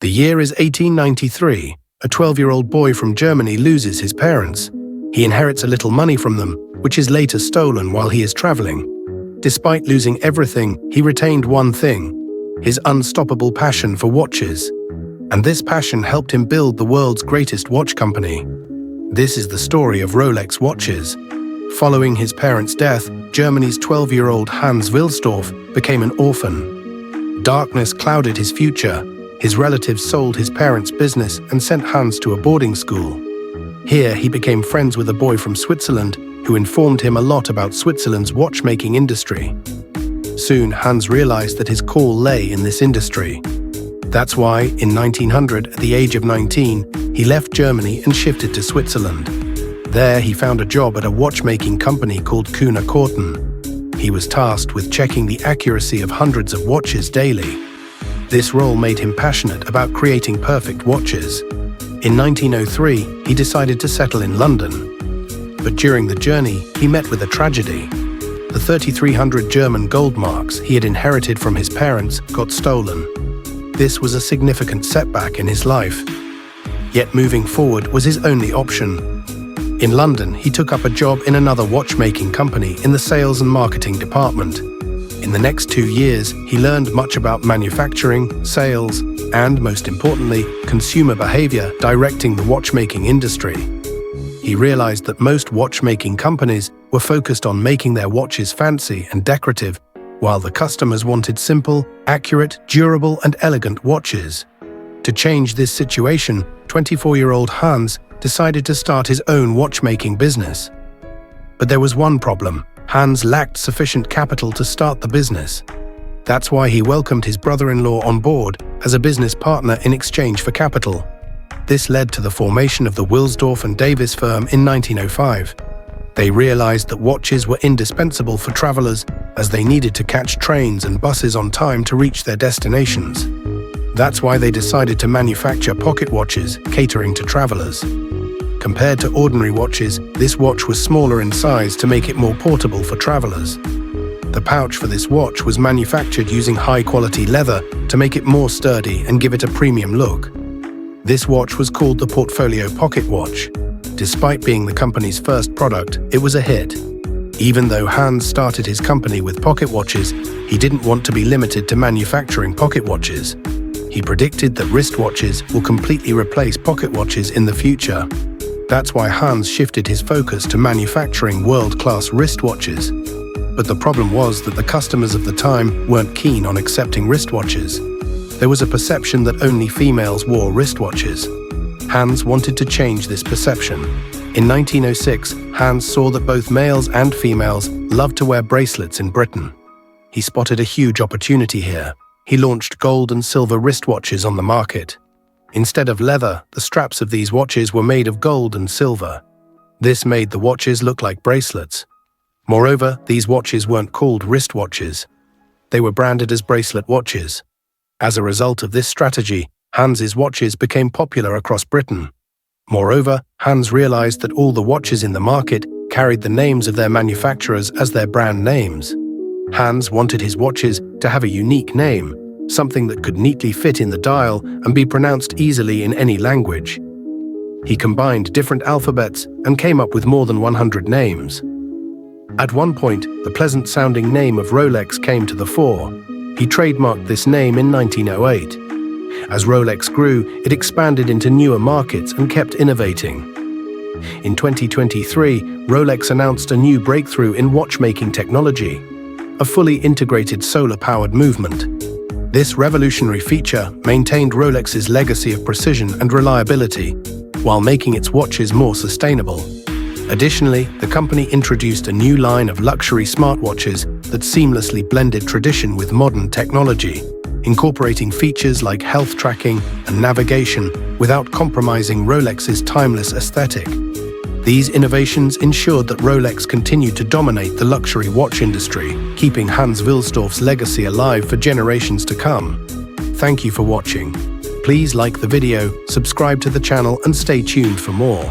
The year is 1893. A 12-year-old boy from Germany loses his parents. He inherits a little money from them, which is later stolen while he is traveling. Despite losing everything, he retained one thing: his unstoppable passion for watches. And this passion helped him build the world's greatest watch company. This is the story of Rolex watches. Following his parents' death, Germany's 12-year-old Hans Wilsdorf became an orphan. Darkness clouded his future. His relatives sold his parents' business and sent Hans to a boarding school. Here, he became friends with a boy from Switzerland who informed him a lot about Switzerland's watchmaking industry. Soon, Hans realized that his call lay in this industry. That's why, in 1900, at the age of 19, he left Germany and shifted to Switzerland. There, he found a job at a watchmaking company called Kuhner Korten. He was tasked with checking the accuracy of hundreds of watches daily. This role made him passionate about creating perfect watches. In 1903, he decided to settle in London. But during the journey, he met with a tragedy. The 3,300 German gold marks he had inherited from his parents got stolen. This was a significant setback in his life. Yet moving forward was his only option. In London, he took up a job in another watchmaking company in the sales and marketing department. In the next 2 years, he learned much about manufacturing, sales, and, most importantly, consumer behavior directing the watchmaking industry. He realized that most watchmaking companies were focused on making their watches fancy and decorative, while the customers wanted simple, accurate, durable, and elegant watches. To change this situation, 24-year-old Hans decided to start his own watchmaking business. But there was one problem: Hans lacked sufficient capital to start the business. That's why he welcomed his brother-in-law on board as a business partner in exchange for capital. This led to the formation of the Wilsdorf and Davis firm in 1905. They realized that watches were indispensable for travelers, as they needed to catch trains and buses on time to reach their destinations. That's why they decided to manufacture pocket watches, catering to travelers. Compared to ordinary watches, this watch was smaller in size to make it more portable for travelers. The pouch for this watch was manufactured using high-quality leather to make it more sturdy and give it a premium look. This watch was called the Portfolio Pocket Watch. Despite being the company's first product, it was a hit. Even though Hans started his company with pocket watches, he didn't want to be limited to manufacturing pocket watches. He predicted that wristwatches will completely replace pocket watches in the future. That's why Hans shifted his focus to manufacturing world-class wristwatches. But the problem was that the customers of the time weren't keen on accepting wristwatches. There was a perception that only females wore wristwatches. Hans wanted to change this perception. In 1906, Hans saw that both males and females loved to wear bracelets in Britain. He spotted a huge opportunity here. He launched gold and silver wristwatches on the market. Instead of leather, the straps of these watches were made of gold and silver. This made the watches look like bracelets. Moreover, these watches weren't called wristwatches. They were branded as bracelet watches. As a result of this strategy, Hans's watches became popular across Britain. Moreover, Hans realized that all the watches in the market carried the names of their manufacturers as their brand names. Hans wanted his watches to have a unique name, something that could neatly fit in the dial and be pronounced easily in any language. He combined different alphabets and came up with more than 100 names. At one point, the pleasant-sounding name of Rolex came to the fore. He trademarked this name in 1908. As Rolex grew, it expanded into newer markets and kept innovating. In 2023, Rolex announced a new breakthrough in watchmaking technology: a fully integrated solar-powered movement. This revolutionary feature maintained Rolex's legacy of precision and reliability, while making its watches more sustainable. Additionally, the company introduced a new line of luxury smartwatches that seamlessly blended tradition with modern technology, incorporating features like health tracking and navigation without compromising Rolex's timeless aesthetic. These innovations ensured that Rolex continued to dominate the luxury watch industry, keeping Hans Wilsdorf's legacy alive for generations to come. Thank you for watching. Please like the video, subscribe to the channel, and stay tuned for more.